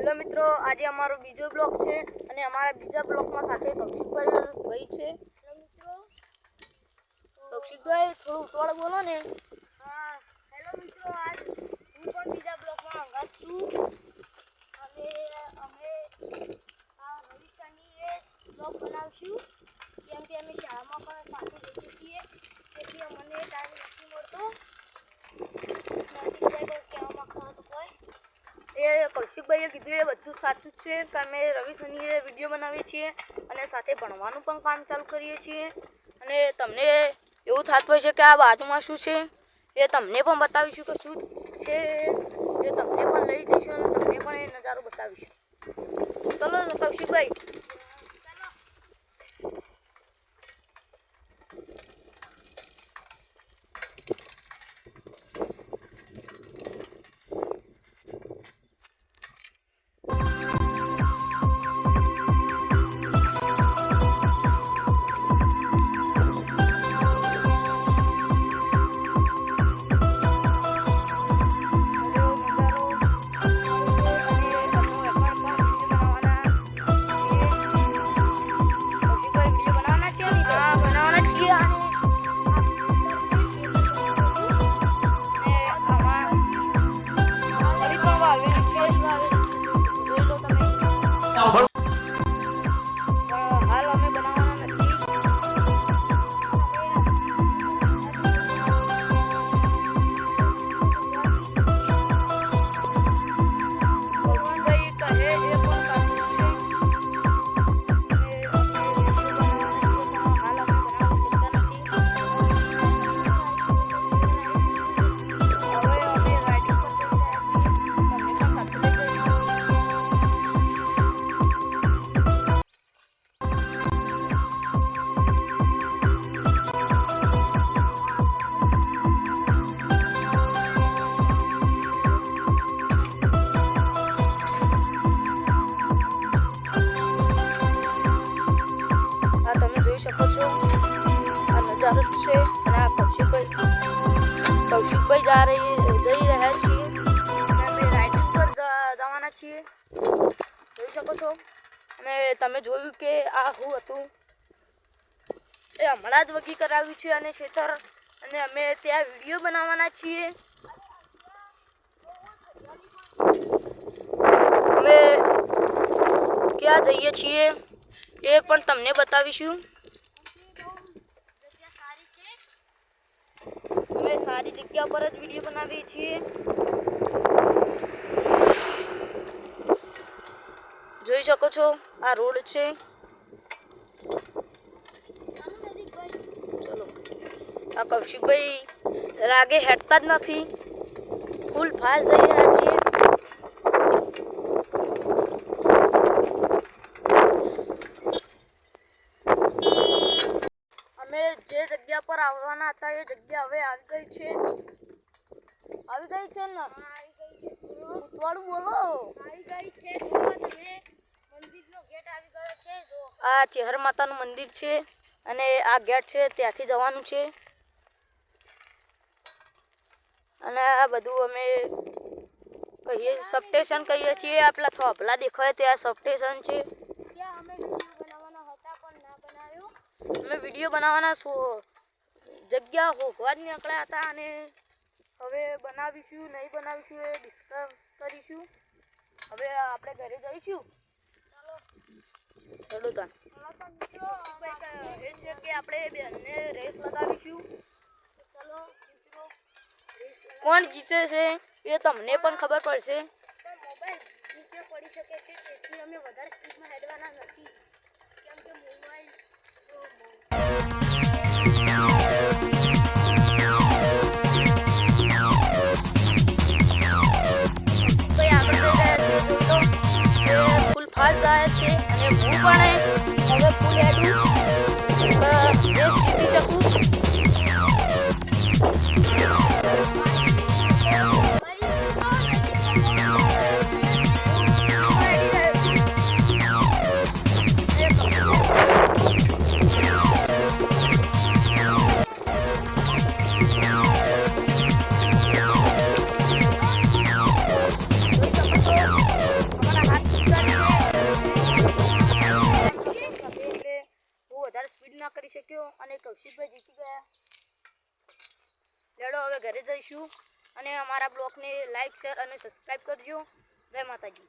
Hello મિત્રો, આજે અમારો બીજો બ્લોગ છે અને અમારા બીજા બ્લોગમાં સાથે કૌશિકભાઈ છે. હેલો મિત્રો, કૌશિકભાઈ થોડું ઉતવાળ બોલો ને. હા હેલો મિત્રો, આજ હું પણ બીજા બ્લોગમાં અંગાત છું અને અમે આ ભવિષ્યની એ બ્લોગ બનાવશું કેમ કે અમે શાળામાં પણ સાથે જઈએ છીએ તેથી અમને ટાઈમ નથી મળતો. કૌશિકભાઈએ કીધું એ બધું સાચું છે કે અમે રવિ શનિએ વિડીયો બનાવીએ છીએ અને સાથે ભણવાનું પણ કામ ચાલુ કરીએ છીએ. અને તમને એવું થતું હોય છે કે આ બાજુમાં શું છે એ તમને પણ બતાવીશું કે શું છે, એ તમને પણ લઈ જઈશું અને તમને પણ એ નજારો બતાવીશું. ચલો કૌશિકભાઈ. હાલ અમે બનાવવાના નથી. કૌશિકભાઈ કહે એ પણ સાચું છે. હાલ અમે બનાવી શકતા નથી. હવે અમે રાઇડિંગ પર જઈ રહ્યા છીએ. તમને પણ સાથે લઈ જઈશું. આ તમે જોઈ શકો છો, આ નજારો છે અને આ કૌશિકભાઈ જઈ રહ્યા છીએ અને અમે રાઇડિંગ પર જવાના છીએ. જોઈ શકો છો. અને તમે જોયું કે આ શું હતું એ હમણાં જ વગી કરાવ્યું છે અને ખેતર, અને અમે ત્યાં વિડીયો બનાવવાના છીએ. અમે ક્યાં જઈએ છીએ એ પણ તમને બતાવીશું. અમે સારી જગ્યા પર જ વિડીયો બનાવીએ છીએ. જોઈ શકો છો આ રોડ છે. ચલો, આ કૌશિકભાઈ રાગે હેઠતા જ નથી, ફૂલ ફાસ્ટ જઈ રહ્યા છીએ. અમે જે જગ્યા પર આવવાના હતા એ જગ્યા હવે આવી ગઈ છે. આવી ગઈ છે ને? ઉતવાળું બોલો. આવી ગઈ છે. જુઓ તમે, મંદિરનો ગેટ આવી ગયો છે. જો આ ચેહર માતાનું મંદિર છે અને આ ગેટ છે, ત્યાંથી જવાનું છે. અને આ બધું અમે કહીએ સબસ્ટેશન કહીએ છીએ. આ પેલા થોભલા દેખાય ત્યાં સબસ્ટેશન છે. ત્યાં અમે વિડીયો બનાવવાના હતા પણ ના બનાવ્યો. અમે વિડીયો બનાવવાના જગ્યા હોવા જ નીકળ્યા હતા અને હવે બનાવીશું નહીં બનાવીશું એ ડિસ્કસ કરીશું. હવે આપણે ઘરે જઈશું. ચલો તાન. એ છે કે આપણે બેનને રેસ લગાવીશું. ચલો મિત્રો, કોણ જીતે છે એ તમને પણ ખબર પડશે. પણ મોબાઈલ નીચે પડી શકે છે તેથી અમે વધારે સ્પીડમાં હેડવાના નથી કેમ કે મોબાઈલ ભાઈ આપણે જઈ રહ્યા છીએ. જોઈ લો ફૂલ ફાસ્ટ જાય છે અને હું પણ હવે ફૂલ હેડું રેસ જીતી શકું. ના કરી શક્યો અને કૌશિકભાઈ જીતી ગયા. લેડો હવે ઘરે જઈશું અને અમારા બ્લોગને લાઈક શેર અને સબસ્ક્રાઈબ કરજો. જય માતાજી.